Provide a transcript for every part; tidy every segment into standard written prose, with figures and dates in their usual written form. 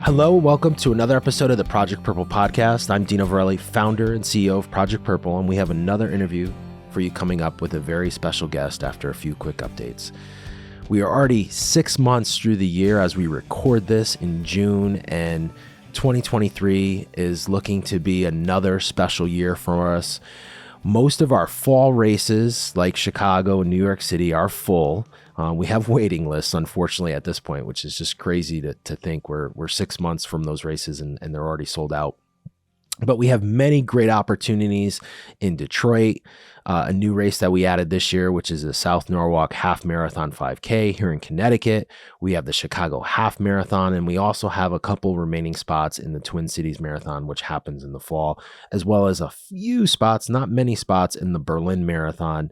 Hello, welcome to another episode of the Project Purple podcast. I'm Dino Varelli, founder and CEO of Project Purple, and we have another interview for you coming up with a very special guest after a few quick updates. We are already 6 months through the year as we record this in June, and 2023 is looking to be another special year for us. Most of our fall races, like Chicago and New York City, are full. We have waiting lists, unfortunately, at this point, which is just crazy to think we're 6 months from those races and they're already sold out. But we have many great opportunities in Detroit, a new race that we added this year, which is the South Norwalk Half Marathon 5K here in Connecticut. We have the Chicago Half Marathon, and we also have a couple remaining spots in the Twin Cities Marathon, which happens in the fall, as well as a few spots, not many spots, in the Berlin Marathon,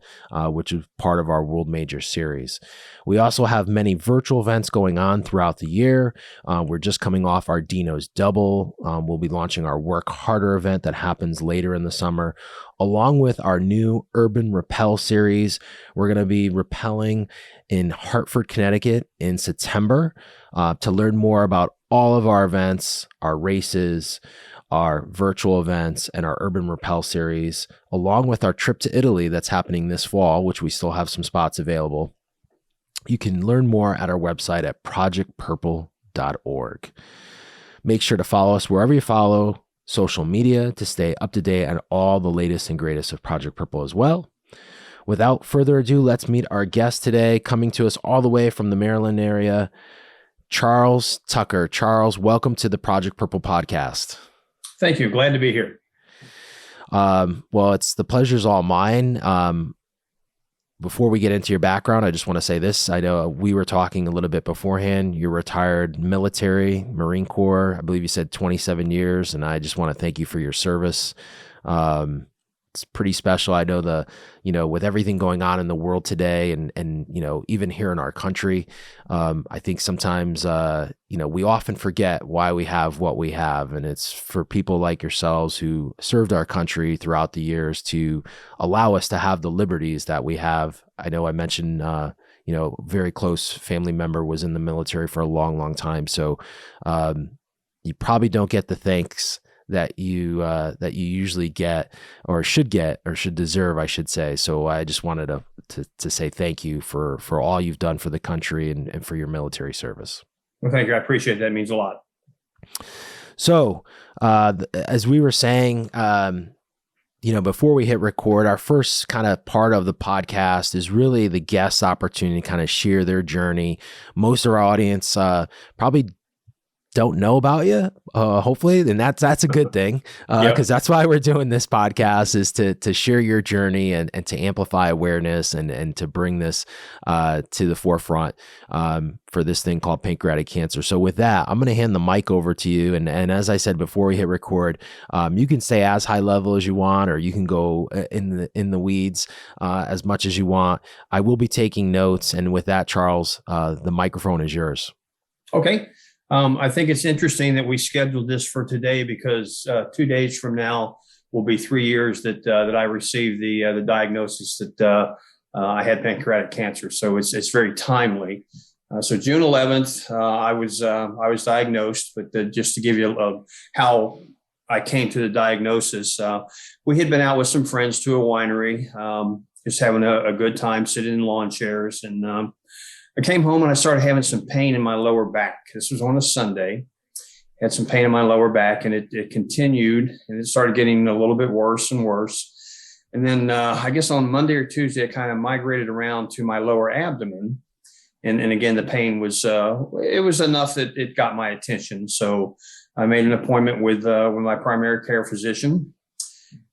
which is part of our World Major Series. We also have many virtual events going on throughout the year. We're just coming off our Dino's Double. We'll be launching our Work Harder event that happens later in the summer, along with our new Urban Rappel series. We're going to be rappelling in Hartford, Connecticut in September. To learn more about all of our events, our races, our virtual events, and our Urban Rappel series, along with our trip to Italy that's happening this fall, which we still have some spots available, you can learn more at our website at projectpurple.org. Make sure to follow us wherever you follow social media to stay up to date on all the latest and greatest of Project Purple as well. Without further ado, let's meet our guest today, coming to us all the way from the Maryland area, Charles Tucker. Charles, welcome to the Project Purple podcast. Thank you. Glad to be here. Well, the pleasure's all mine. Before we get into your background, I just want to say this. I know we were talking a little bit beforehand. You're retired military, Marine Corps. I believe you said 27 years, and I just want to thank you for your service. It's pretty special. I know with everything going on in the world today and even here in our country, I think sometimes, we often forget why we have what we have. And it's for people like yourselves who served our country throughout the years to allow us to have the liberties that we have. I know I mentioned, very close family member was in the military for a long, long time. So you probably don't get the thanks that you usually get or should deserve, I should say. So I just wanted to say thank you for all you've done for the country and for your military service. Well, thank you. I appreciate that. It means a lot. So as we were saying, before we hit record, our first kind of part of the podcast is really the guest's opportunity to kind of share their journey. Most of our audience probably don't know about you, hopefully, and that's a good thing, because that's why we're doing this podcast, is to share your journey and to amplify awareness and to bring this to the forefront for this thing called pancreatic cancer. So with that, I'm going to hand the mic over to you, and as I said before we hit record, you can stay as high level as you want, or you can go in the weeds as much as you want. I will be taking notes, and with that, Charles, the microphone is yours. Okay. I think it's interesting that we scheduled this for today because 2 days from now will be 3 years that I received the diagnosis that I had pancreatic cancer. So it's very timely. So June 11th, I was diagnosed. But just to give you how I came to the diagnosis, we had been out with some friends to a winery, just having a good time, sitting in lawn chairs, and I came home and I started having some pain in my lower back. This was on a Sunday. Had some pain in my lower back, and it continued, and it started getting a little bit worse and worse. And then I guess on Monday or Tuesday, it kind of migrated around to my lower abdomen. And again, the pain was it was enough that it got my attention. So I made an appointment with my primary care physician.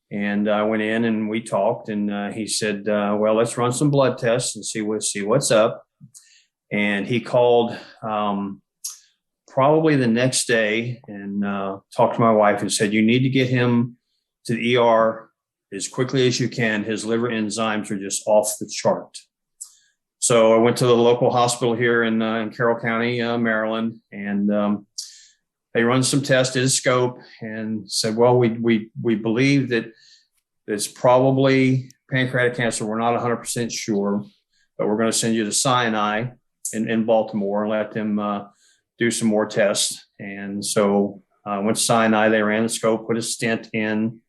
And I went in and we talked, and he said, well, let's run some blood tests and see what's up. And he called probably the next day and talked to my wife and said, you need to get him to the ER as quickly as you can. His liver enzymes are just off the chart. So I went to the local hospital here in Carroll County, Maryland, and they run some tests, did a scope, and said, well, we believe that it's probably pancreatic cancer. We're not 100% sure, but we're going to send you to Sinai in Baltimore and let them do some more tests. And so I went to Sinai. They ran the scope, put a stent in,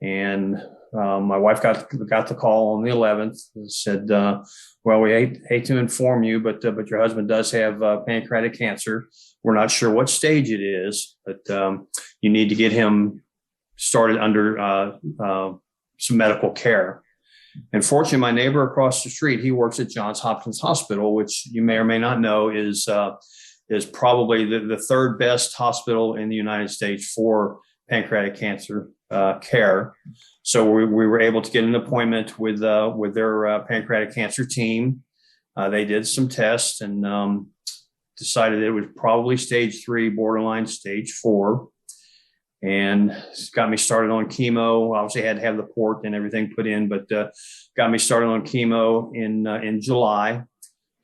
and my wife got the call on the 11th and said, well, we hate to inform you, but your husband does have pancreatic cancer. We're not sure what stage it is, but you need to get him started under some medical care. And fortunately, my neighbor across the street, he works at Johns Hopkins Hospital, which you may or may not know is probably the third best hospital in the United States for pancreatic cancer care. So we were able to get an appointment with their pancreatic cancer team. They did some tests and decided it was probably stage 3, borderline stage 4, and got me started on chemo. Obviously, had to have the port and everything put in, but got me started on chemo in July.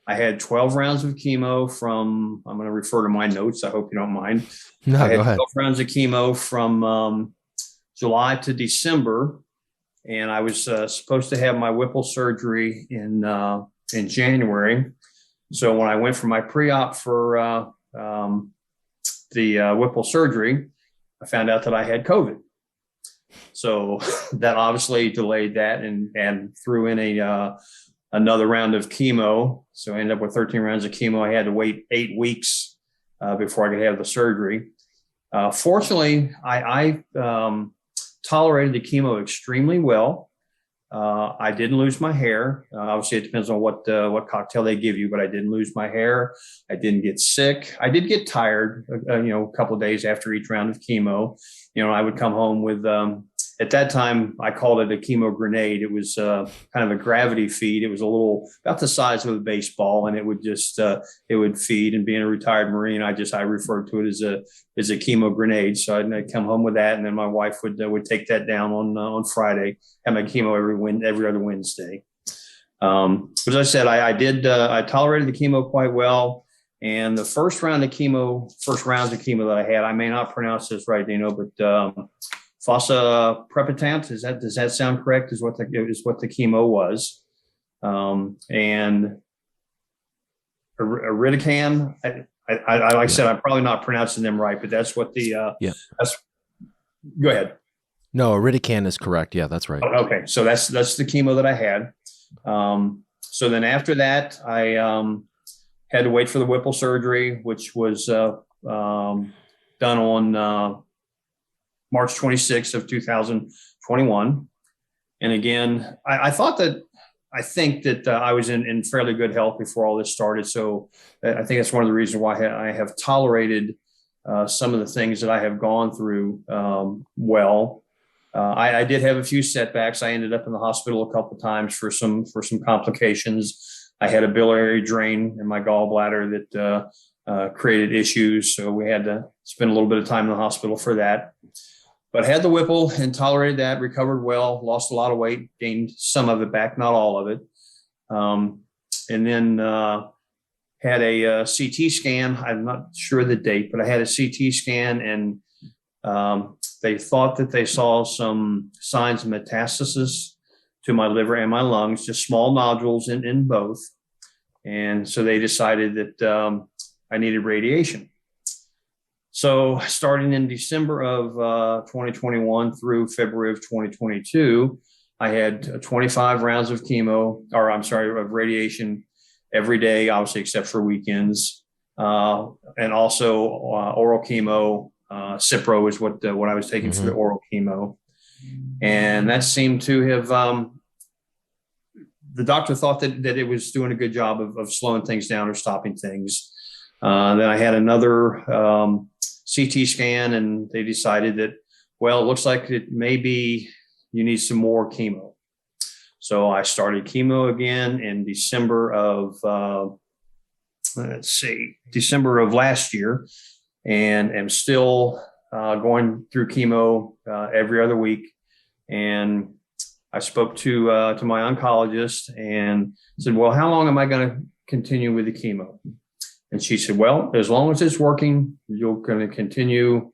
I had 12 rounds of chemo from, I'm going to refer to my notes. I hope you don't mind. No, I had go ahead. 12 rounds of chemo from July to December. And I was supposed to have my Whipple surgery in January. So when I went for my pre-op for the Whipple surgery, I found out that I had COVID. So that obviously delayed that and threw in another round of chemo. So I ended up with 13 rounds of chemo. I had to wait 8 weeks before I could have the surgery. Fortunately, I tolerated the chemo extremely well. I didn't lose my hair. Obviously, it depends on what cocktail they give you, but I didn't lose my hair. I didn't get sick. I did get tired, a couple of days after each round of chemo. I would come home with, at that time, I called it a chemo grenade. It was kind of a gravity feed. It was about the size of a baseball, and it would just, it would feed. And being a retired Marine, I referred to it as a chemo grenade. So I'd come home with that, and then my wife would take that down on Friday, have my chemo every other Wednesday. But as I said, I tolerated the chemo quite well. And the first rounds of chemo that I had, I may not pronounce this right, but fosaprepitant, does that sound correct? Is what the chemo was, and iridican. I said, I'm probably not pronouncing them right, but that's what the that's. Go ahead. No, iridican is correct. Yeah, that's right. Okay, so that's the chemo that I had. So then after that, I had to wait for the Whipple surgery, which was done on March 26th of 2021. And again, I think that I was in fairly good health before all this started. So I think that's one of the reasons why I have tolerated some of the things that I have gone through well. I did have a few setbacks. I ended up in the hospital a couple of times for some complications. I had a biliary drain in my gallbladder that created issues. So we had to spend a little bit of time in the hospital for that. But I had the Whipple and tolerated that, recovered well, lost a lot of weight, gained some of it back, not all of it. And then had a CT scan. I'm not sure the date, but I had a CT scan, and they thought that they saw some signs of metastasis to my liver and my lungs, just small nodules in both. And so they decided that I needed radiation. So starting in December of 2021 through February of 2022, I had 25 rounds of of radiation every day, obviously, except for weekends. And also oral chemo. Cipro is what I was taking for the oral chemo. And that seemed to have, the doctor thought that it was doing a good job of slowing things down or stopping things. Then I had another CT scan, and they decided that, well, it looks like it maybe you need some more chemo. So I started chemo again in December of last year, and am still going through chemo every other week. And I spoke to my oncologist and said, well, how long am I going to continue with the chemo? And she said, well, as long as it's working, you're going to continue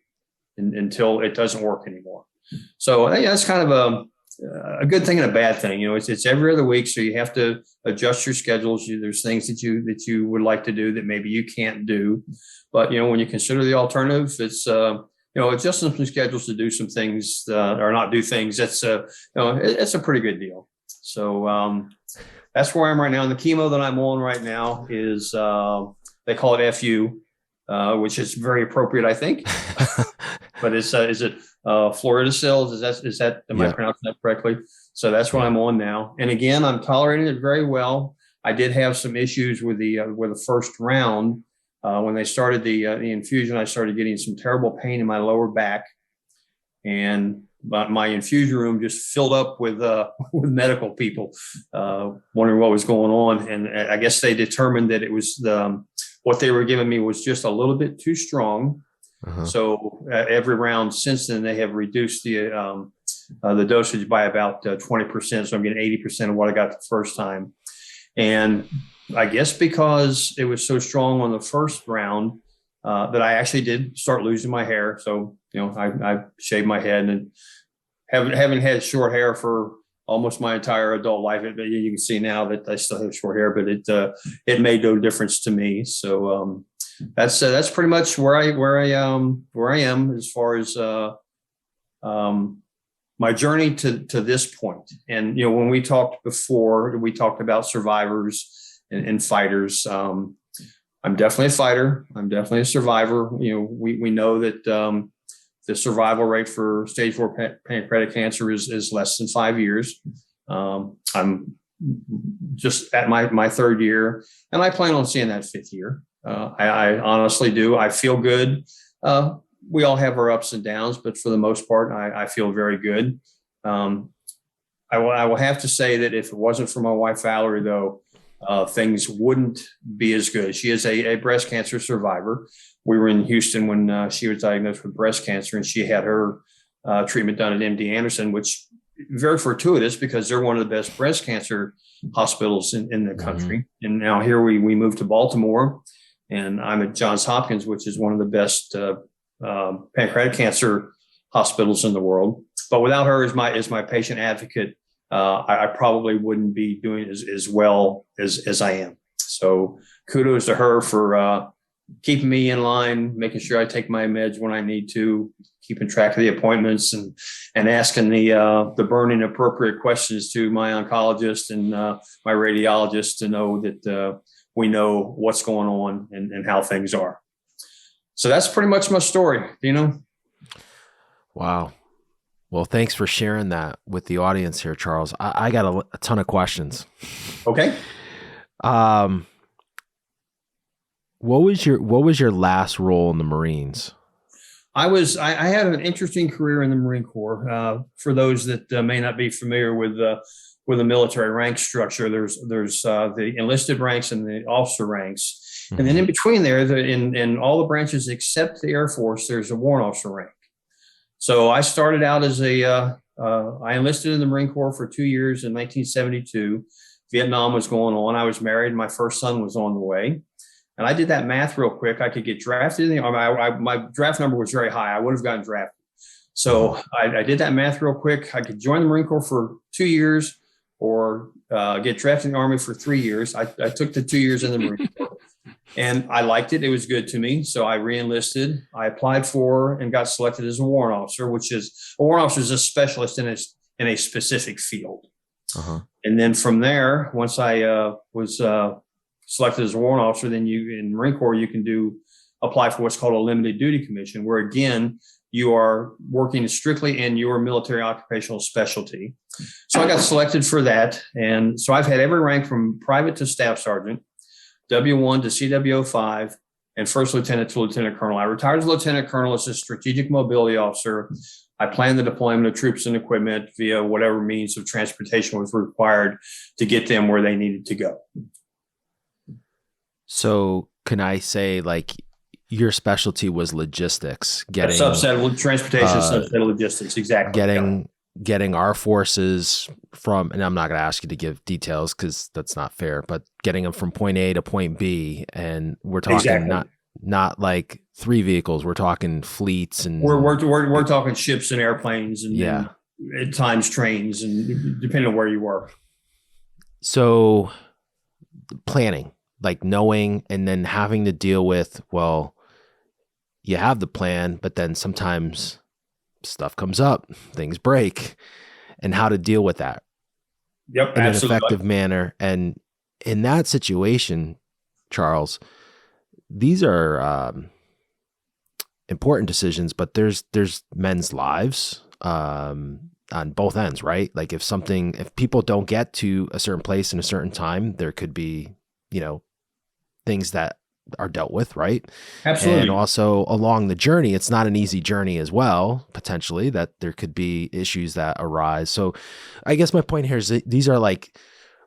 until it doesn't work anymore. So that's kind of a good thing and a bad thing. It's every other week, so you have to adjust your schedules. There's things that you would like to do that maybe you can't do, but when you consider the alternative, it's adjusting some schedules to do some things or not do things. It's it's a pretty good deal. So that's where I am right now. And the chemo that I'm on right now is they call it FU, which is very appropriate, I think. But is it fluorouracil? Is that am I pronouncing that correctly? So that's what I'm on now. And again, I'm tolerating it very well. I did have some issues with the first round. When they started the infusion, I started getting some terrible pain in my lower back, and my infusion room just filled up with medical people wondering what was going on. And I guess they determined that it was what they were giving me was just a little bit too strong. Uh-huh. So every round since then, they have reduced the dosage by about 20%. So I'm getting 80% of what I got the first time. And I guess because it was so strong on the first round that I actually did start losing my hair. So, I shaved my head and haven't had short hair for almost my entire adult life. You can see now that I still have short hair, but it made no difference to me. So that's pretty much where I am as far as my journey to this point. And when we talked before, we talked about survivors and fighters. I'm definitely a fighter. I'm definitely a survivor. We know that the survival rate for stage 4 pancreatic cancer is less than 5 years. I'm just at my third year, and I plan on seeing that fifth year. I honestly do. I feel good. We all have our ups and downs, but for the most part, I feel very good. I will have to say that if it wasn't for my wife, Valerie, though, things wouldn't be as good. She is a breast cancer survivor. We were in Houston when she was diagnosed with breast cancer, and she had her treatment done at MD Anderson, which very fortuitous because they're one of the best breast cancer hospitals in the country. Mm-hmm. And now here we moved to Baltimore, and I'm at Johns Hopkins, which is one of the best pancreatic cancer hospitals in the world. But without her as my patient advocate, I probably wouldn't be doing as well as I am. So kudos to her for keeping me in line, making sure I take my meds when I need to, keeping track of the appointments, and asking the burning appropriate questions to my oncologist and my radiologist to know that we know what's going on and how things are. So that's pretty much my story, Wow. Well, thanks for sharing that with the audience here, Charles. I got a ton of questions. Okay. What was your last role in the Marines? I had an interesting career in the Marine Corps. For those that may not be familiar with the military rank structure, there's the enlisted ranks and the officer ranks, mm-hmm. and then in between there, in all the branches except the Air Force, there's a warrant officer rank. So I started out as I enlisted in the Marine Corps for 2 years in 1972. Vietnam was going on. I was married. My first son was on the way. And I did that math real quick. I could get drafted in the Army. My draft number was very high. I would have gotten drafted. So I did that math real quick. I could join the Marine Corps for 2 years or get drafted in the Army for 3 years. I took the 2 years in the Marine Corps. And I liked it. It was good to me. So I re-enlisted. I applied for and got selected as a warrant officer, which is a warrant officer is a specialist in a specific field. Uh-huh. And then from there, once I was selected as a warrant officer, then in the Marine Corps, you can apply for what's called a limited duty commission, where again, you are working strictly in your military occupational specialty. So I got selected for that. And so I've had every rank from private to staff sergeant, W1 to CW05, and first lieutenant to lieutenant colonel. I retired as lieutenant colonel as a strategic mobility officer. I planned the deployment of troops and equipment via whatever means of transportation was required to get them where they needed to go. So can I say your specialty was logistics, getting a subset of transportation, subset of logistics, exactly. Getting our forces from, and I'm not going to ask you to give details because that's not fair, but getting them from point A to point B, and we're talking not like 3 vehicles. We're talking fleets, and we're talking ships and airplanes, and at times trains, and depending on where you were. So planning, like knowing, and then having to deal with, well, you have the plan, but then sometimes stuff comes up, things break, and how to deal with that Yep, in an absolutely. effective manner. And in that situation, Charles, these are important decisions, but there's men's lives on both ends, right? Like if people don't get to a certain place in a certain time, there could be, things that are dealt with, right? Absolutely. And also along the journey, it's not an easy journey as well, potentially, that there could be issues that arise. So I guess my point here is that these are like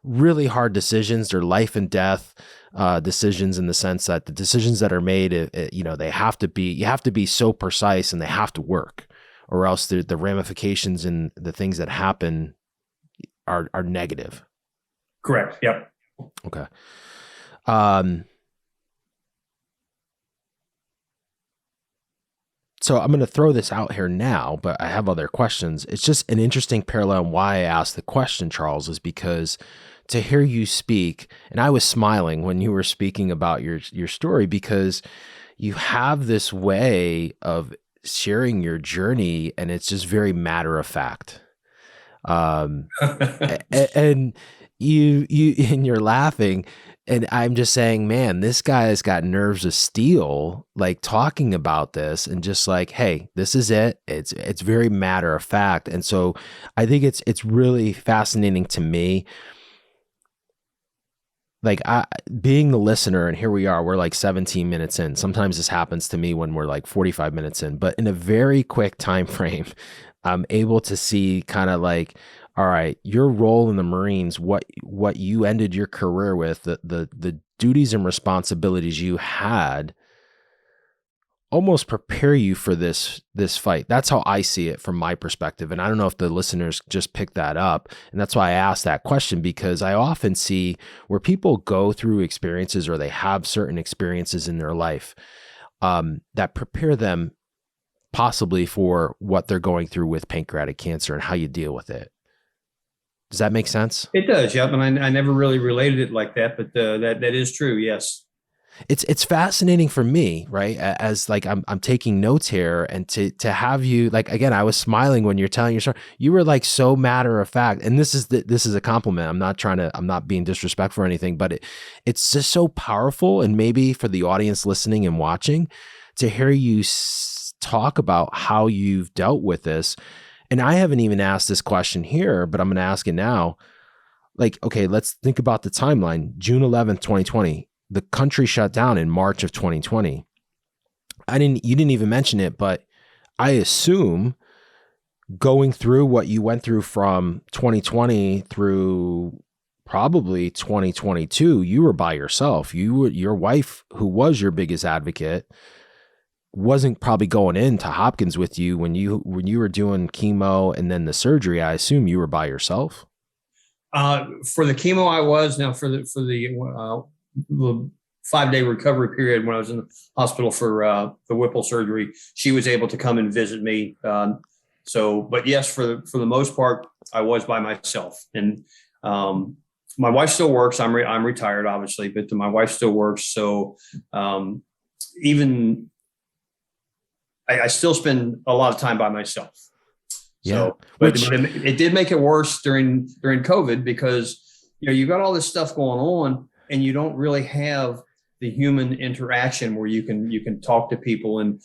really hard decisions. They're life and death decisions, in the sense that the decisions that are made, they have to be, you have to be so precise, and they have to work, or else the ramifications and the things that happen are negative. Correct. Yep. Okay. So I'm going to throw this out here now, but I have other questions. It's just an interesting parallel. And why I asked the question, Charles, is because to hear you speak, and I was smiling when you were speaking about your story, because you have this way of sharing your journey, and it's just very matter of fact. And you're laughing, and I'm just saying, man, this guy has got nerves of steel, like talking about this, and just like, hey, this is it. It's very matter of fact. And so I think it's really fascinating to me. Like being the listener, and here we are, we're like 17 minutes in. Sometimes this happens to me when we're like 45 minutes in, but in a very quick time frame, I'm able to see kind of like, all right, your role in the Marines, what you ended your career with, the duties and responsibilities you had, almost prepare you for this fight. That's how I see it from my perspective. And I don't know if the listeners just picked that up. And that's why I asked that question, because I often see where people go through experiences, or they have certain experiences in their life that prepare them possibly for what they're going through with pancreatic cancer and how you deal with it. Does that make sense? It does. Yep. And I never really related it like that, but that is true. Yes. It's fascinating for me, right? As like I'm taking notes here, and to have you, like, again, I was smiling when you're telling your story. You were like so matter of fact, and this is a compliment. I'm not being disrespectful or anything, but it's just so powerful. And maybe for the audience listening and watching, to hear you talk about how you've dealt with this. And I haven't even asked this question here, but I'm going to ask it now. Like, okay, let's think about the timeline. June 11th, 2020. The country shut down in March of 2020. You didn't even mention it, but I assume going through what you went through from 2020 through probably 2022, you were by yourself. Your wife, who was your biggest advocate, wasn't probably going into Hopkins with you when you were doing chemo and then the surgery. I assume you were by yourself. For the chemo, I was. Now for the 5-day recovery period when I was in the hospital for the Whipple surgery, she was able to come and visit me. But yes, for the most part, I was by myself. And my wife still works. I'm retired, obviously, but my wife still works. So even I still spend a lot of time by myself. Yeah. So, but it did make it worse during COVID, because you got all this stuff going on, and you don't really have the human interaction where you can talk to people and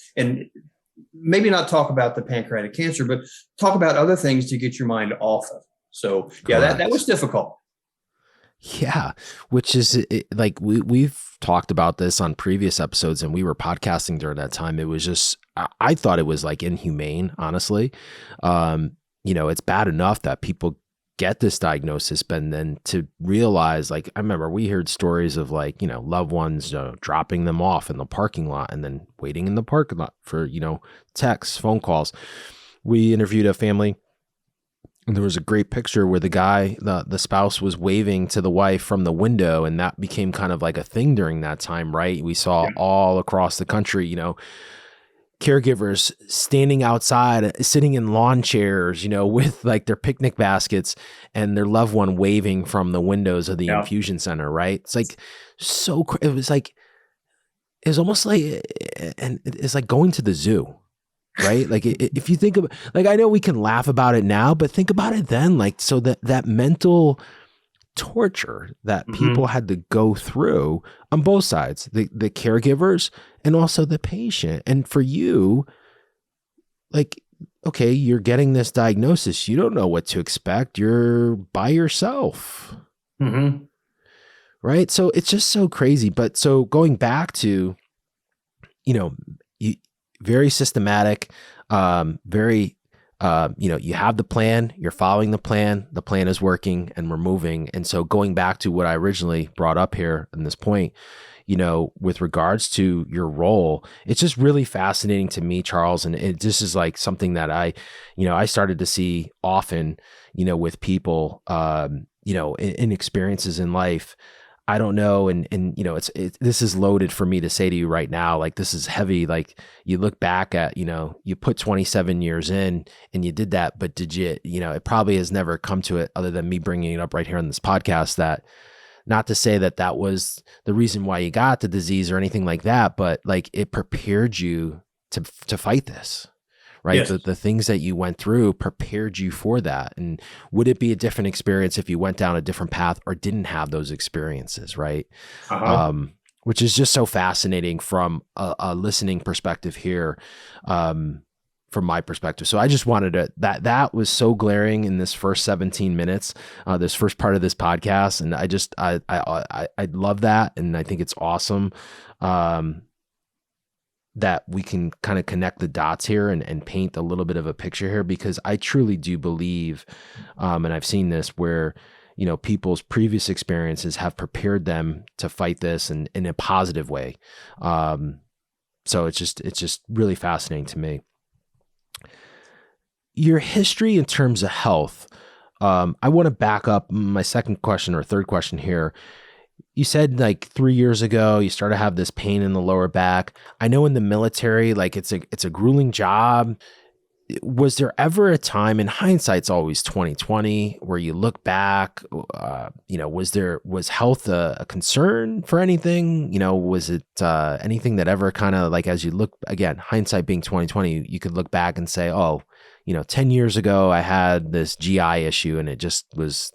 maybe not talk about the pancreatic cancer, but talk about other things to get your mind off of. So yeah, that was difficult. Yeah, which is like we've talked about this on previous episodes, and we were podcasting during that time. It was just, I thought it was like inhumane, honestly. It's bad enough that people get this diagnosis, but then to realize, like, I remember we heard stories of like, loved ones dropping them off in the parking lot and then waiting in the parking lot for, texts, phone calls. We interviewed a family, and there was a great picture where the guy, the spouse, was waving to the wife from the window, and that became kind of like a thing during that time, right? We saw all across the country, caregivers standing outside, sitting in lawn chairs, with like their picnic baskets and their loved one waving from the windows of the infusion center, right? It's like it was almost like, and it's like going to the zoo, right? Like if you think about, like, I know we can laugh about it now, but think about it then, like, so that mental torture that people had to go through on both sides, the caregivers and also the patient. And for you, like, okay, you're getting this diagnosis. You don't know what to expect. You're by yourself. Right. So it's just so crazy. But so going back to, very systematic, very, you have the plan, you're following the plan is working, and we're moving. And so going back to what I originally brought up here in this point, with regards to your role, it's just really fascinating to me, Charles. And this is like something that I started to see often, with people, in experiences in life. I don't know. And this is loaded for me to say to you right now. Like, this is heavy. Like, you look back at, you put 27 years in and you did that, but did you, it probably has never come to it other than me bringing it up right here on this podcast, that not to say that was the reason why you got the disease or anything like that, but like, it prepared you to fight this. Right. Yes. The things that you went through prepared you for that. And would it be a different experience if you went down a different path or didn't have those experiences? Right. Which is just so fascinating from a listening perspective here, from my perspective. So I just wanted to, that was so glaring in this first 17 minutes, this first part of this podcast. And I love that. And I think it's awesome. That we can kind of connect the dots here and paint a little bit of a picture here, because I truly do believe, and I've seen this where, people's previous experiences have prepared them to fight this in a positive way. So it's just really fascinating to me. Your history in terms of health. I want to back up my second question or third question here. You said like 3 years ago, you started to have this pain in the lower back. I know in the military, like it's a grueling job. Was there ever a time, in hindsight's always 2020, where you look back, was health a concern for anything? Was it anything that ever kind of, like, as you look, again, hindsight being 2020, you could look back and say, 10 years ago, I had this GI issue and it just was,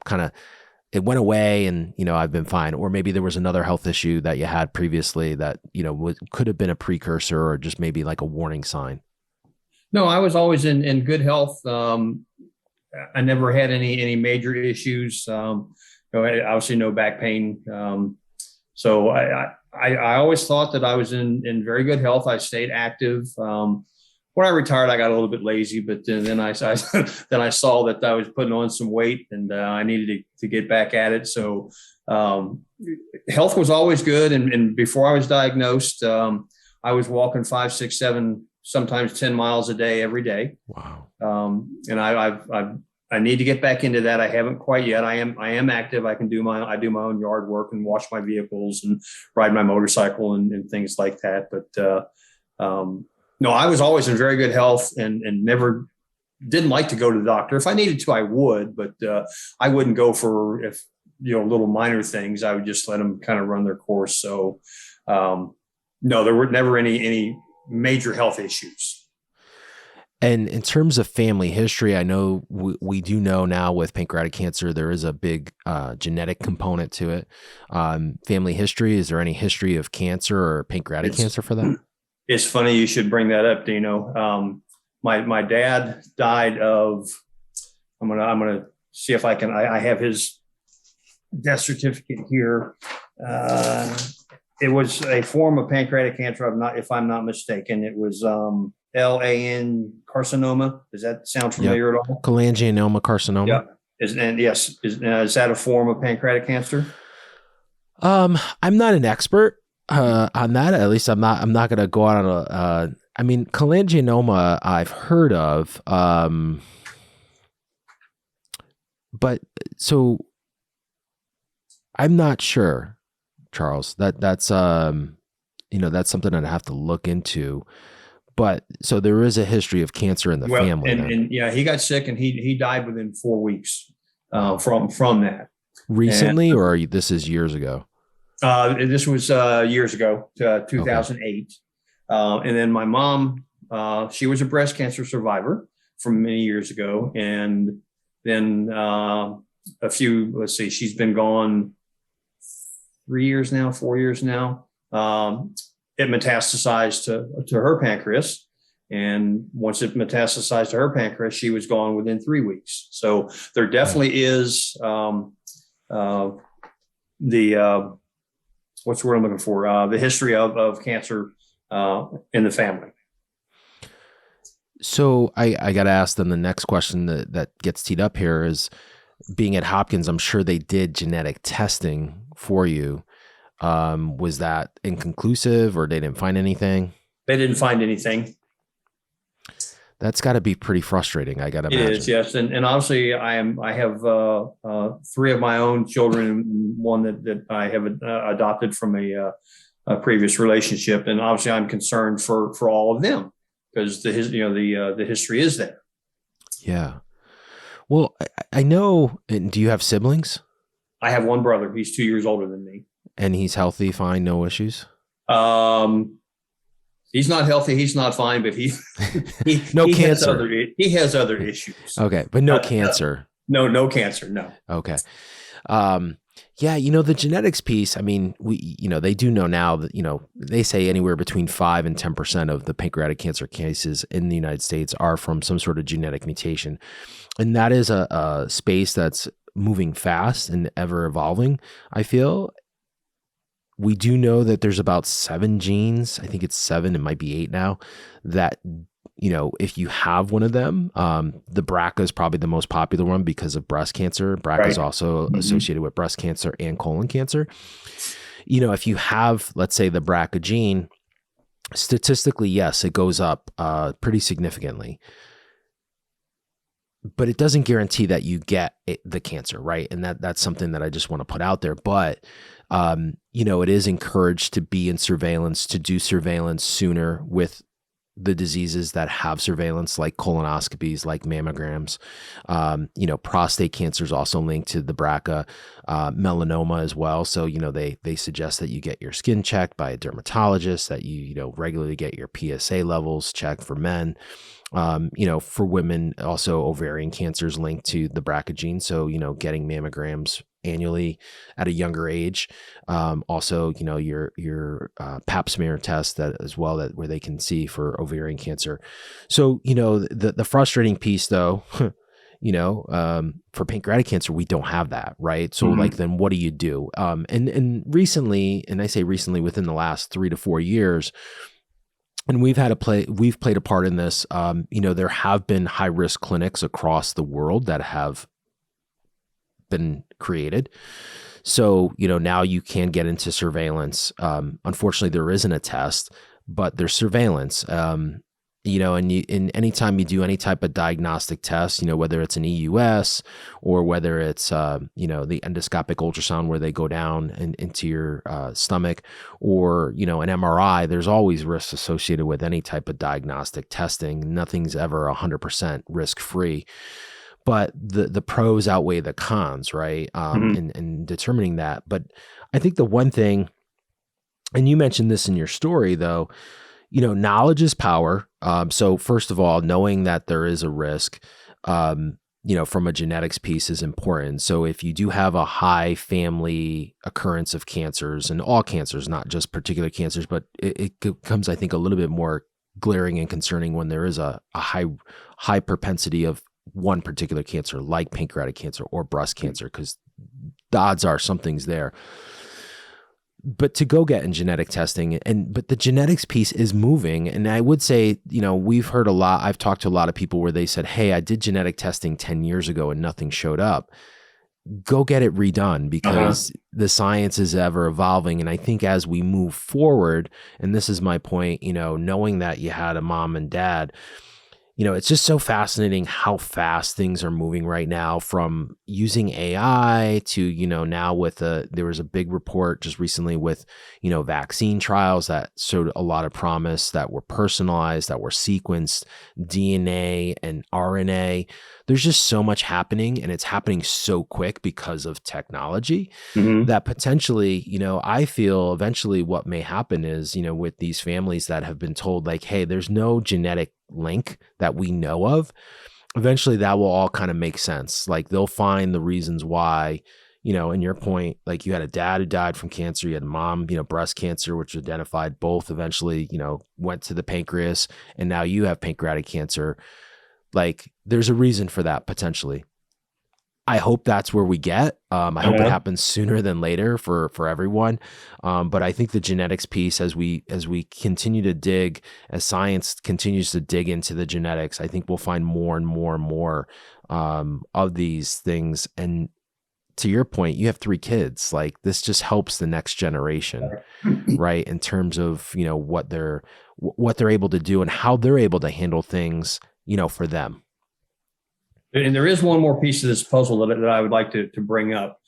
kind of, it went away and, I've been fine. Or maybe there was another health issue that you had previously that, could have been a precursor or just maybe like a warning sign. No, I was always in good health. I never had any major issues. Obviously no back pain. So I always thought that I was in very good health. I stayed active. When I retired, I got a little bit lazy, but then I then I saw that I was putting on some weight and I needed to get back at it. So health was always good. And before I was diagnosed, I was walking 5, 6, 7, sometimes 10 miles a day, every day. Wow. And I need to get back into that. I haven't quite yet. I am active. I do my own yard work and wash my vehicles and ride my motorcycle and things like that. But no, I was always in very good health and never didn't like to go to the doctor. If I needed to, I would, but I wouldn't go for little minor things. I would just let them kind of run their course. So no, there were never any major health issues. And in terms of family history, I know we do know now with pancreatic cancer, there is a big genetic component to it. Family history, is there any history of cancer or pancreatic cancer for that? It's funny you should bring that up, Dino. My dad died of, I'm gonna see if I can, I have his death certificate here. It was a form of pancreatic cancer, if I'm not mistaken. It was LAN carcinoma. Does that sound familiar at all? Cholangiocarcinoma carcinoma. Yeah. Is that a form of pancreatic cancer? I'm not an expert on that. At least I'm not going to go out on cholangiocarcinoma I've heard of. But so I'm not sure, Charles. That's something I'd have to look into. But so there is a history of cancer in the family. And yeah, he got sick and he died within 4 weeks from that. Recently, or this is years ago? This was years ago, 2008. Okay. And then my mom, she was a breast cancer survivor from many years ago. And then she's been gone 4 years now. It metastasized to her pancreas. And once it metastasized to her pancreas, she was gone within 3 weeks. So there definitely is what's the word I'm looking for? The history of cancer in the family. So I got to ask then the next question that gets teed up here is, being at Hopkins, I'm sure they did genetic testing for you. Was that inconclusive, or they didn't find anything? They didn't find anything. That's got to be pretty frustrating. I got to imagine. It is, yes. And obviously I have 3 of my own children, one that I have adopted from a previous relationship. And obviously I'm concerned for all of them, because the history is there. Yeah. Well, I know. Do you have siblings? I have one brother. He's 2 years older than me. And he's healthy, fine, no issues? He's not healthy. He's not fine, but he cancer. He has other issues. Okay, but no cancer. No cancer. No. Okay. Yeah, the genetics piece, I mean, they do know now that, they say anywhere between 5 and 10% of the pancreatic cancer cases in the United States are from some sort of genetic mutation. And that is a space that's moving fast and ever evolving, I feel. We do know that there's about 7 genes, I think it's 7, it might be 8 now, that, if you have one of them, the BRCA is probably the most popular one because of breast cancer. BRCA is also associated with breast cancer and colon cancer. If you have, let's say, the BRCA gene, statistically, yes, it goes up pretty significantly. But it doesn't guarantee that you get the cancer, right? And that's something that I just want to put out there. But, it is encouraged to be in surveillance, to do surveillance sooner with the diseases that have surveillance, like colonoscopies, like mammograms. Prostate cancer is also linked to the BRCA, melanoma as well. So, they suggest that you get your skin checked by a dermatologist, that you regularly get your PSA levels checked for men. For women, also ovarian cancer is linked to the BRCA gene. So, getting mammograms annually at a younger age. Also, your pap smear test that as well, where they can see for ovarian cancer. So, the frustrating piece though, for pancreatic cancer, we don't have that, right? So then what do you do? And recently, and I say recently, within the last 3 to 4 years, and we've played a part in this. There have been high risk clinics across the world that have been created. So, now you can get into surveillance. Unfortunately, there isn't a test, but there's surveillance. And anytime you do any type of diagnostic test, whether it's an EUS or whether it's, the endoscopic ultrasound where they go down into your stomach, or, an MRI, there's always risks associated with any type of diagnostic testing. Nothing's ever 100% risk-free. But the pros outweigh the cons, right? In determining that. But I think the one thing, and you mentioned this in your story though, knowledge is power. So first of all, knowing that there is a risk, from a genetics piece is important. So if you do have a high family occurrence of cancers, and all cancers, not just particular cancers, but it becomes, I think, a little bit more glaring and concerning when there is a high propensity of one particular cancer, like pancreatic cancer or breast cancer, because the odds are something's there. But to go get in genetic testing, but the genetics piece is moving. And I would say, we've heard a lot, I've talked to a lot of people where they said, hey, I did genetic testing 10 years ago and nothing showed up. Go get it redone, because the science is ever evolving. And I think as we move forward, and this is my point, knowing that you had a mom and dad, it's just so fascinating how fast things are moving right now, from using AI to, now with there was a big report just recently with, vaccine trials that showed a lot of promise, that were personalized, that were sequenced, DNA and RNA. There's just so much happening, and it's happening so quick because of technology that potentially, I feel eventually what may happen is, with these families that have been told like, hey, there's no genetic link that we know of, eventually that will all kind of make sense. Like they'll find the reasons why, in your point, like you had a dad who died from cancer, you had a mom, breast cancer, which was identified, both eventually, went to the pancreas, and now you have pancreatic cancer. Like there's a reason for that potentially. I hope that's where we get. I hope it happens sooner than later for everyone. But I think the genetics piece, as we continue to dig, as science continues to dig into the genetics, I think we'll find more and more and more of these things. And to your point, you have 3 kids. Like this just helps the next generation, right? In terms of what they're able to do and how they're able to handle things, for them. And there is one more piece of this puzzle that I would like to bring up.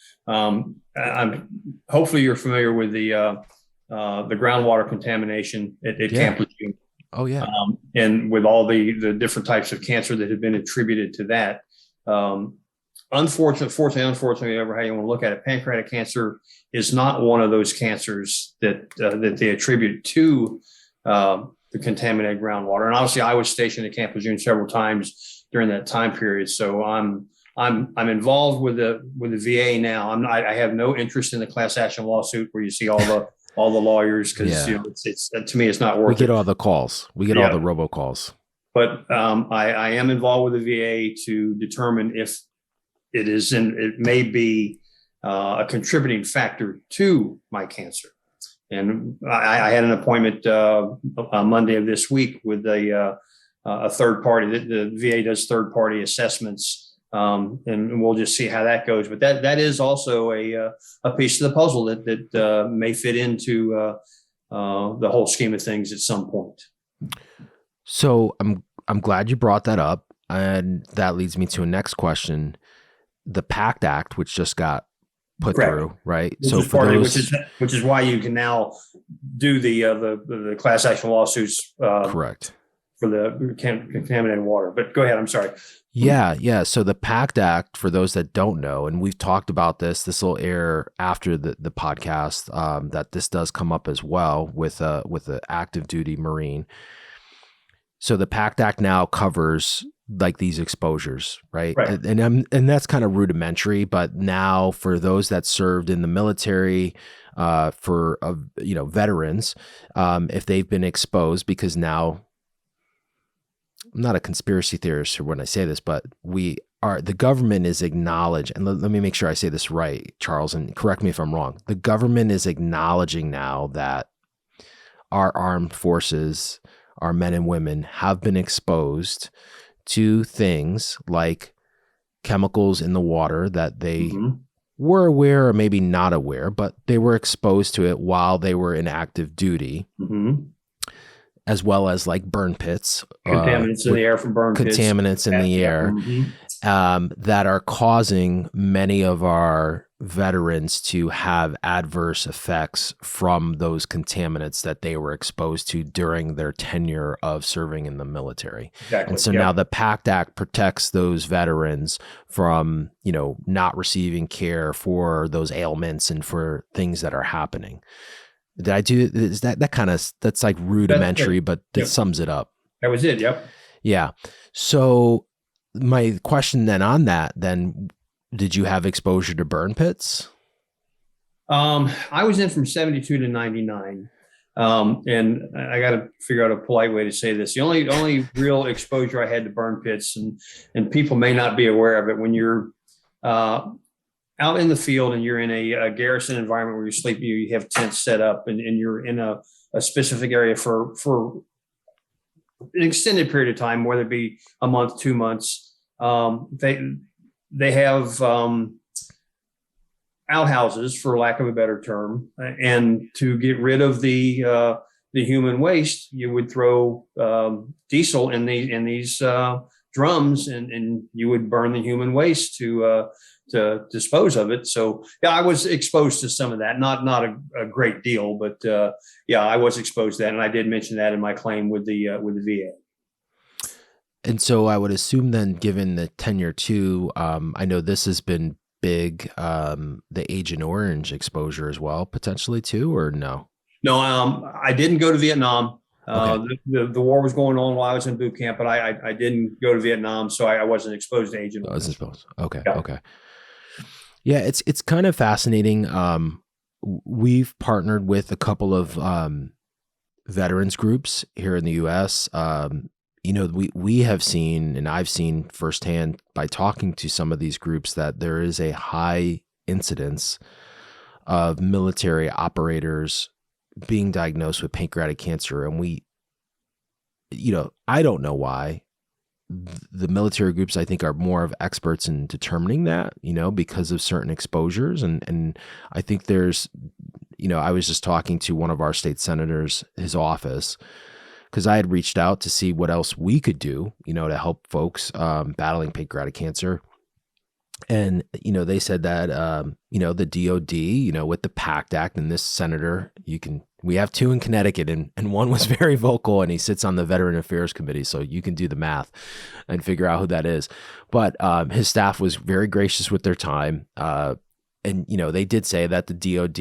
Hopefully you're familiar with the groundwater contamination at Camp Lejeune. Oh yeah. And with all the different types of cancer that have been attributed to that. Unfortunately, however how you want to look at it, pancreatic cancer is not one of those cancers that they attribute to the contaminated groundwater. And obviously, I was stationed at Camp Lejeune several times during that time period, so I'm involved with the VA now. I have no interest in the class action lawsuit where you see all the lawyers, because it's to me it's not worth it. We get all the calls. We get all the robocalls. But I am involved with the VA to determine if it may be a contributing factor to my cancer. And I had an appointment on Monday of this week with a third party. The VA does third party assessments, and we'll just see how that goes. But that is also a piece of the puzzle that may fit into the whole scheme of things at some point. So I'm glad you brought that up, and that leads me to a next question. The PACT Act, which just got put through, right? Which is why you can now do the class action lawsuits. Correct. For the contaminated water. But go ahead. I'm sorry. Yeah. So the PACT Act, for those that don't know, and we've talked about this will air after the podcast, that this does come up as well with the active duty Marine. So the PACT Act now covers like these exposures, right? And that's kind of rudimentary, but now for those that served in the military, for veterans, if they've been exposed, because now I'm not a conspiracy theorist when I say this, but the government is acknowledged, and let me make sure I say this right, Charles, and correct me if I'm wrong. The government is acknowledging now that our armed forces, our men and women, have been exposed to things like chemicals in the water that they were aware or maybe not aware, but they were exposed to it while they were in active duty, as well as like burn pits, contaminants in the air from burn pits, contaminants in the air, that are causing many of our veterans to have adverse effects from those contaminants that they were exposed to during their tenure of serving in the military. Exactly. And so now the PACT Act protects those veterans from, not receiving care for those ailments and for things that are happening. Did I do, is that's like rudimentary, but that sums it up. That was it. Yep. Yeah. So my question then on that, did you have exposure to burn pits? I was in from 72 to 99. And I got to figure out a polite way to say this. The only real exposure I had to burn pits, and people may not be aware of it, when you're out in the field and you're in a garrison environment where you're sleeping, you have tents set up, and you're in a specific area for an extended period of time, whether it be a month, 2 months. They have outhouses, for lack of a better term, and to get rid of the the human waste, you would throw diesel in these drums, and you would burn the human waste to dispose of it. So yeah, I was exposed to some of that, not a great deal, but yeah, I was exposed to that, and I did mention that in my claim with the VA. And so I would assume then, given the tenure too, I know this has been big, the Agent Orange exposure as well, potentially too, or no? No, I didn't go to Vietnam. Okay. The war was going on while I was in boot camp, but I didn't go to Vietnam, so I wasn't exposed to Agent I was Orange. exposed. Okay. Yeah. Okay. Yeah, it's kind of fascinating. We've partnered with a couple of veterans groups here in the U.S. We have seen, and I've seen firsthand by talking to some of these groups, that there is a high incidence of military operators being diagnosed with pancreatic cancer. And I don't know why. The military groups, I think, are more of experts in determining that, because of certain exposures. And I think there's, I was just talking to one of our state senators, his office, because I had reached out to see what else we could do, to help folks battling pancreatic cancer. And, they said that, the DOD, with the PACT Act, and this senator, we have two in Connecticut, and one was very vocal, and he sits on the Veteran Affairs Committee. So you can do the math and figure out who that is. But his staff was very gracious with their time. And, they did say that the DOD,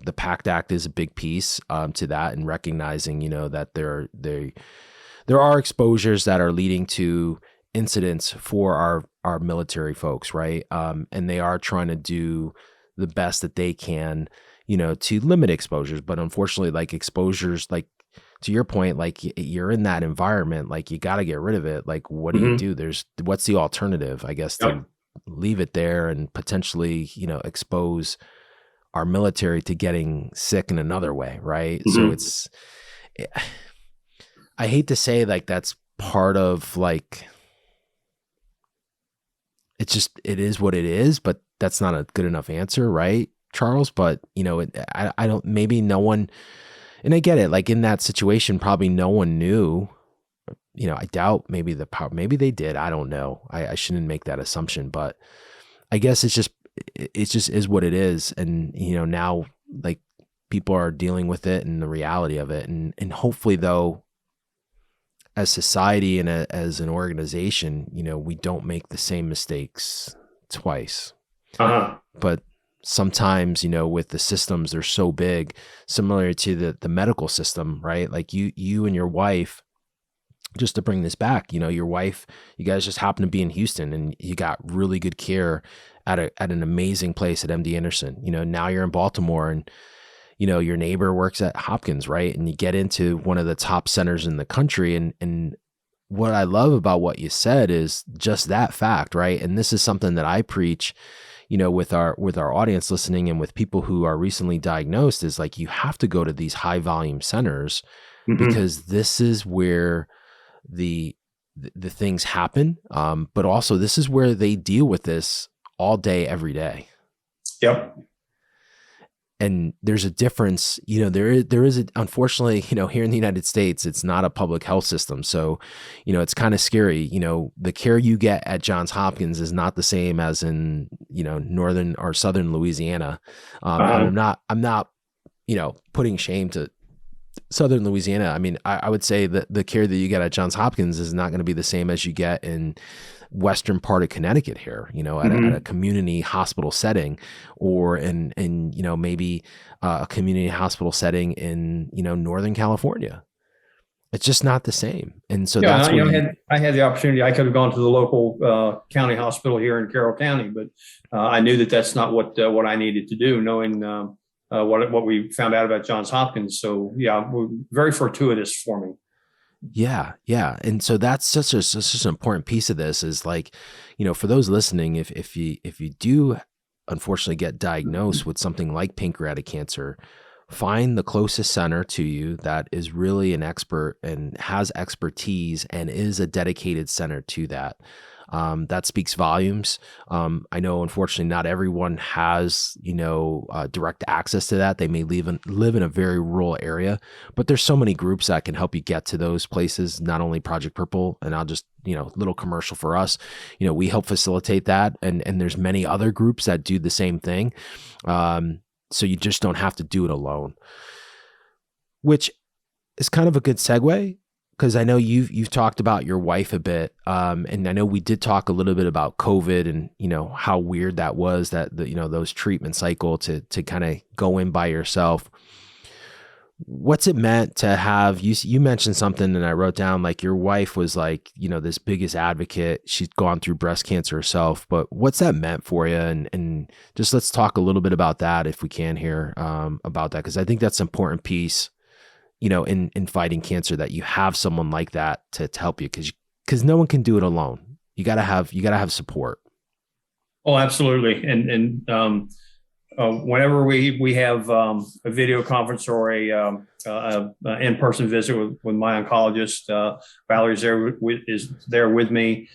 the PACT Act is a big piece to that, and recognizing, that there are exposures that are leading to incidents for our military folks, right? And they are trying to do the best that they can, to limit exposures. But unfortunately, like exposures, like to your point, like you're in that environment, like you got to get rid of it. Like, what do you do? What's the alternative, I guess, to leave it there and potentially, expose our military to getting sick in another way, right? So I hate to say, like, that's part of, like, it is what it is, but that's not a good enough answer, right, Charles? But, I don't, maybe no one, and I get it, like in that situation, probably no one knew, I doubt maybe maybe they did. I don't know. I shouldn't make that assumption, but I guess it just is what it is. And, now, like, people are dealing with it and the reality of it. And hopefully, though, as society and as an organization, we don't make the same mistakes twice. But sometimes, with the systems, they're so big, similar to the medical system, right? Like you and your wife, just to bring this back, your wife, you guys just happen to be in Houston, and you got really good care at an amazing place at MD Anderson. Now you're in Baltimore, and your neighbor works at Hopkins, right? And you get into one of the top centers in the country. And what I love about what you said is just that fact, right? And this is something that I preach, with our audience listening, and with people who are recently diagnosed, is like, you have to go to these high volume centers, because this is where the things happen. But also, this is where they deal with this all day, every day. Yep. And there's a difference, there is unfortunately, here in the United States, it's not a public health system. So, it's kind of scary. The care you get at Johns Hopkins is not the same as in, northern or southern Louisiana. And I'm not, putting shame to southern Louisiana. I mean, I would say that the care that you get at Johns Hopkins is not going to be the same as you get in western part of Connecticut here, at a community hospital setting, or in maybe a community hospital setting in, Northern California. It's just not the same. And so that's where I had the opportunity. I could have gone to the local county hospital here in Carroll County, but I knew that that's not what I needed to do, knowing what we found out about Johns Hopkins. So yeah, very fortuitous for me. Yeah. Yeah. And so that's such an important piece of this, is like, for those listening, if you do unfortunately get diagnosed with something like pancreatic cancer, find the closest center to you that is really an expert and has expertise and is a dedicated center to that. That speaks volumes. I know, unfortunately, not everyone has, direct access to that. They may live in a very rural area, but there's so many groups that can help you get to those places, not only Project Purple, and I'll just, little commercial for us, we help facilitate that. And there's many other groups that do the same thing. So you just don't have to do it alone, which is kind of a good segue, because I know you've talked about your wife a bit. And I know we did talk a little bit about COVID and, how weird that was, that those treatment cycle to kind of go in by yourself. What's it meant to have, you mentioned something and I wrote down, like, your wife was like, this biggest advocate. She's gone through breast cancer herself, but what's that meant for you? And just, let's talk a little bit about that if we can here, about that. Cause I think that's an important piece, in fighting cancer, that you have someone like that to help you. Cause no one can do it alone. You gotta have support. Oh, absolutely. Whenever we have a video conference or a in-person visit with my oncologist, Valerie's there with me.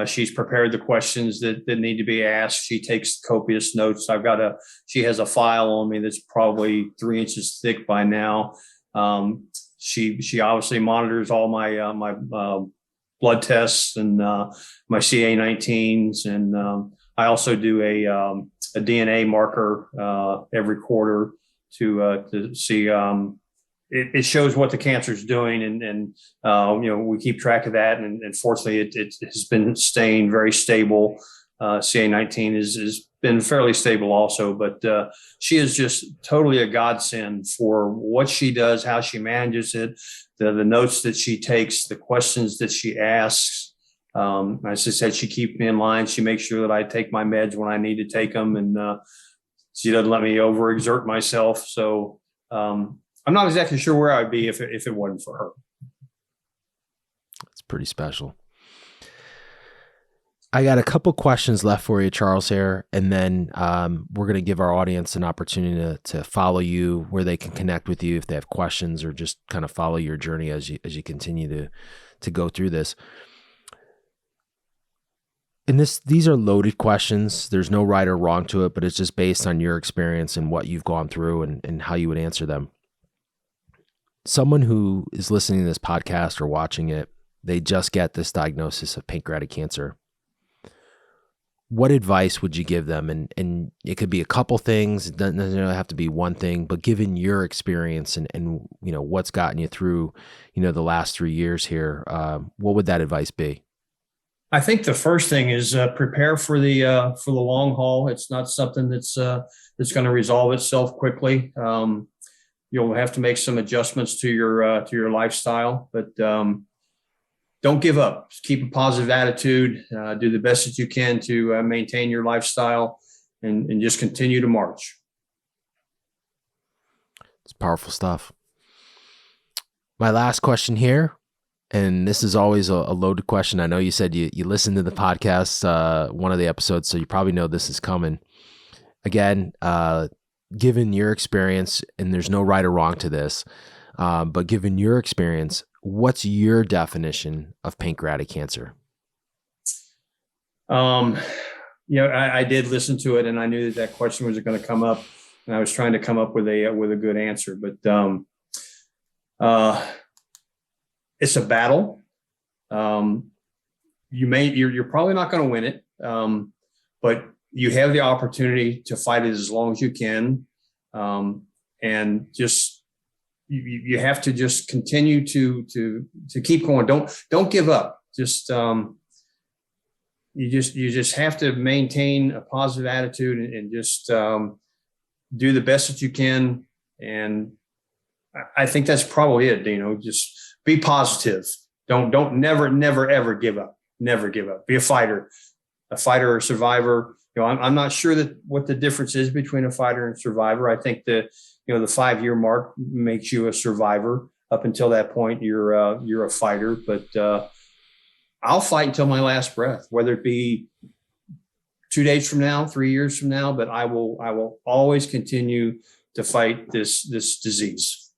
She's prepared the questions that need to be asked. She takes copious notes. She has a file on me that's probably 3 inches thick by now. She obviously monitors all my blood tests and my CA-19s, and I also do a DNA marker every quarter to see. It shows what the cancer is doing, and we keep track of that. And fortunately, it has been staying very stable. CA-19 has been fairly stable also, but she is just totally a godsend for what she does, how she manages it, the notes that she takes, the questions that she asks. As I said, she keeps me in line. She makes sure that I take my meds when I need to take them, and she doesn't let me overexert myself. So I'm not exactly sure where I'd be if it wasn't for her. It's pretty special. I got a couple questions left for you, Charles, here, and then we're going to give our audience an opportunity to follow you, where they can connect with you if they have questions, or just kind of follow your journey as you continue to go through this. And these are loaded questions. There's no right or wrong to it, but it's just based on your experience and what you've gone through and how you would answer them. Someone who is listening to this podcast or watching it, they just get this diagnosis of pancreatic cancer. What advice would you give them? And it could be a couple things. It doesn't necessarily have to be one thing, but given your experience and what's gotten you through, the last 3 years here, what would that advice be? I think the first thing is prepare for the long haul. It's not something that's going to resolve itself quickly. You'll have to make some adjustments to your lifestyle, but don't give up. Just keep a positive attitude. Do the best that you can to maintain your lifestyle, and just continue to march. It's powerful stuff. My last question here, and this is always a loaded question. I know you said you listened to the podcast, one of the episodes, so you probably know this is coming. Again, given your experience, and there's no right or wrong to this, but given your experience, what's your definition of pancreatic cancer? I did listen to it, and I knew that question was going to come up, and I was trying to come up with a good answer. But it's a battle. You're probably not going to win it, but you have the opportunity to fight it as long as you can, and just. You have to just continue to keep going. Don't give up. Just you just have to maintain a positive attitude and just do the best that you can. And I think that's probably it. Just be positive. Don't never ever give up. Never give up. Be a fighter or a survivor. I'm not sure what the difference is between a fighter and survivor. I think the 5-year mark makes you a survivor. Up until that point, you're a fighter. But I'll fight until my last breath, whether it be 2 days from now, 3 years from now. But I will always continue to fight this disease.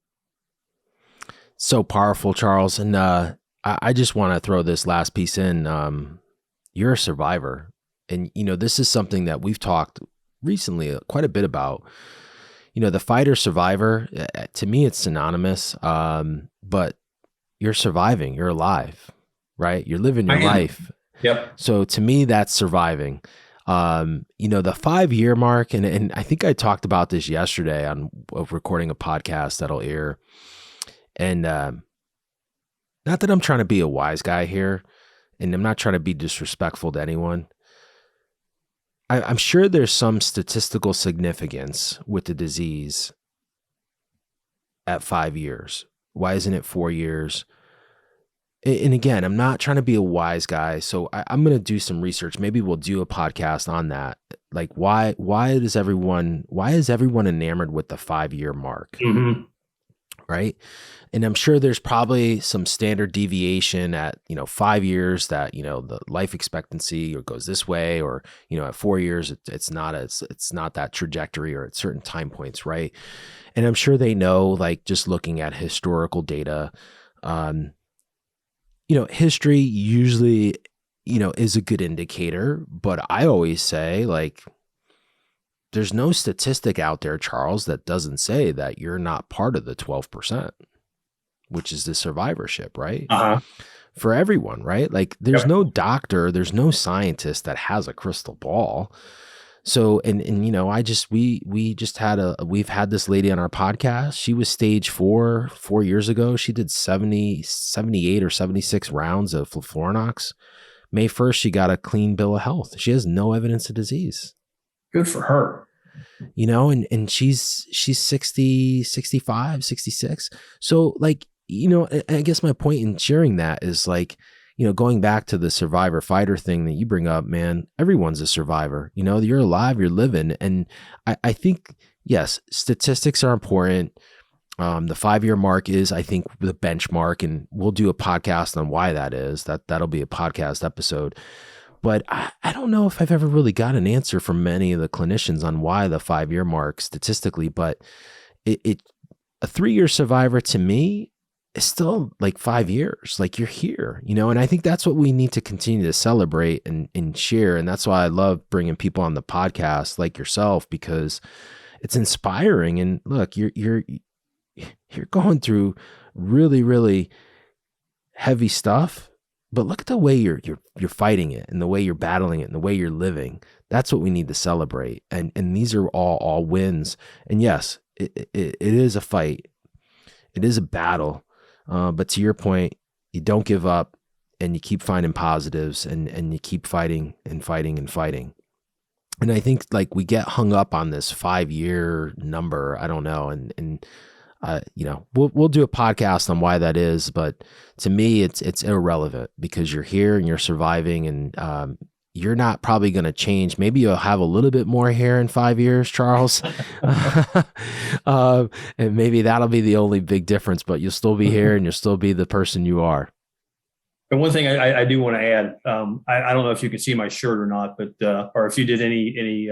So powerful, Charles. And I just want to throw this last piece in. you're a survivor. And, this is something that we've talked recently quite a bit about. The fighter survivor, to me, it's synonymous. But you're surviving, you're alive, right? You're living your life. Yep. So to me, that's surviving. The 5-year mark, and I think I talked about this yesterday on recording a podcast that'll air. And not that I'm trying to be a wise guy here, and I'm not trying to be disrespectful to anyone. I'm sure there's some statistical significance with the disease at 5 years. Why isn't it 4 years? And again, I'm not trying to be a wise guy, so I'm going to do some research. Maybe we'll do a podcast on that. Like, why is everyone enamored with the 5-year mark? Mm-hmm. Right? And I'm sure there's probably some standard deviation at 5 years that the life expectancy or goes this way, or at 4 years it's not that trajectory, or at certain time points, right? And I'm sure they know, like, just looking at historical data. History usually, is a good indicator, but I always say, like, there's no statistic out there, Charles, that doesn't say that you're not part of the 12%, which is the survivorship, right? Uh-huh. For everyone, right? Like, there's no doctor, there's no scientist that has a crystal ball. So, we've had this lady on our podcast. She was stage 4 years ago. She did 78 or 76 rounds of Florinox. May 1st, she got a clean bill of health. She has no evidence of disease. Good for her. And she's 60, 65, 66. So, like, I guess my point in sharing that is, like, going back to the survivor fighter thing that you bring up, man, everyone's a survivor. You're alive, you're living. And I think, yes, statistics are important. The 5-year mark is, I think, the benchmark, and we'll do a podcast on why that is. That'll be a podcast episode. But I don't know if I've ever really got an answer from many of the clinicians on why the 5-year mark statistically, but a 3-year survivor to me, it's still like 5 years, like, you're here, and I think that's what we need to continue to celebrate and share. And that's why I love bringing people on the podcast like yourself, because it's inspiring. And look, you're going through really, really heavy stuff, but look at the way you're fighting it, and the way you're battling it, and the way you're living. That's what we need to celebrate. And these are all wins. And yes, it is a fight. It is a battle. But to your point, you don't give up, and you keep finding positives, and you keep fighting and fighting and fighting. And I think, like, we get hung up on this 5-year number. I don't know. And we'll do a podcast on why that is, but to me, it's irrelevant, because you're here and you're surviving, and you're not probably going to change. Maybe you'll have a little bit more hair in 5 years, Charles. And maybe that'll be the only big difference, but you'll still be here, and you'll still be the person you are. And one thing I do want to add, I don't know if you can see my shirt or not, but or if you did any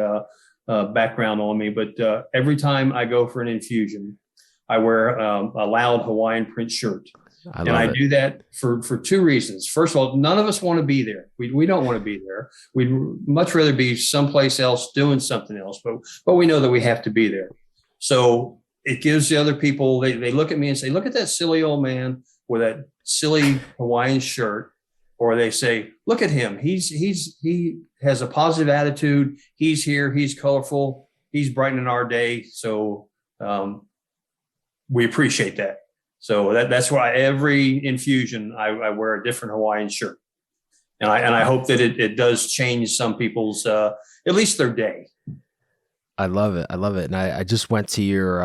background on me, but every time I go for an infusion, I wear a loud Hawaiian print shirt. I do that for 2 reasons. First of all, none of us want to be there. We don't want to be there. We'd much rather be someplace else doing something else, but we know that we have to be there. So it gives the other people, they look at me and say, look at that silly old man with that silly Hawaiian shirt. Or they say, look at him. He has a positive attitude. He's here. He's colorful. He's brightening our day. So we appreciate that. So that's why every infusion I wear a different Hawaiian shirt, and I hope that it does change some people's at least their day. I love it. And I just went to your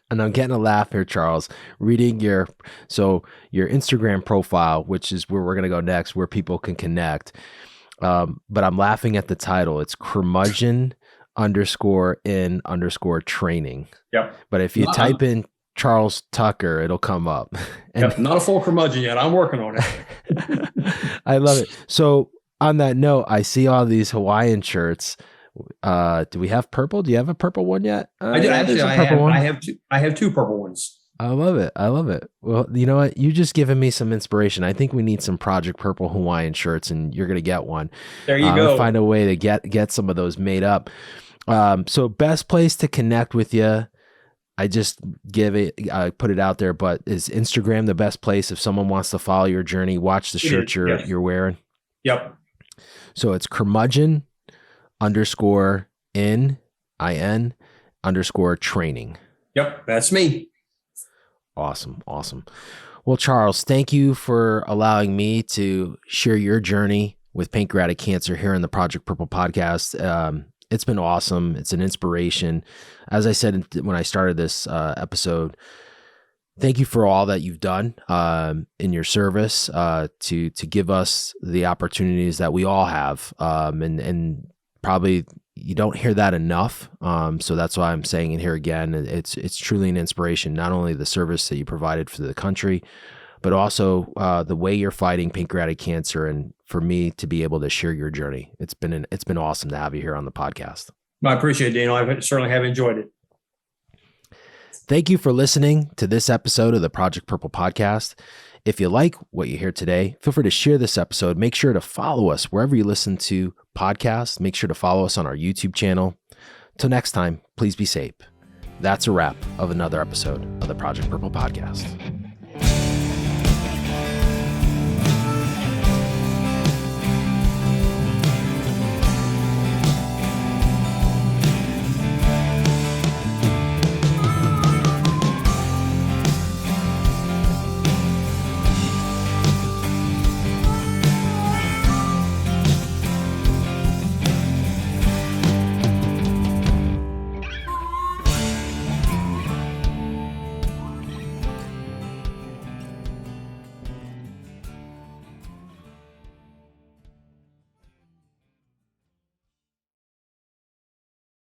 and I'm getting a laugh here, Charles, reading your Instagram profile, which is where we're gonna go next, where people can connect. But I'm laughing at the title. It's curmudgeon _in_training. Yep. But if you type in Charles Tucker, it'll come up. And not a full curmudgeon yet. I'm working on it. I love it. So on that note, I see all these Hawaiian shirts. Do we have purple? Do you have a purple one yet? I do. Actually, I have two purple ones. I love it. I love it. Well, you know what? You just given me some inspiration. I think we need some Project Purple Hawaiian shirts, and you're gonna get one. There you We'll go. find a way to get some of those made up. So best place to connect with you. I just put it out there, but is Instagram the best place if someone wants to follow your journey, watch the shirt you're wearing? Yep. So it's curmudgeon underscore underscore training. Yep. That's me. Awesome. Awesome. Well, Charles, thank you for allowing me to share your journey with pancreatic cancer here in the Project Purple podcast. It's been awesome. It's an inspiration. As I said when I started this episode, thank you for all that you've done in your service to give us the opportunities that we all have. And probably you don't hear that enough. So that's why I'm saying it here again. It's truly an inspiration, not only the service that you provided for the country, but also the way you're fighting pancreatic cancer, and for me to be able to share your journey. It's been awesome to have you here on the podcast. I appreciate it, Dino. I certainly have enjoyed it. Thank you for listening to this episode of the Project Purple podcast. If you like what you hear today, feel free to share this episode. Make sure to follow us wherever you listen to podcasts. Make sure to follow us on our YouTube channel. Till next time, please be safe. That's a wrap of another episode of the Project Purple podcast.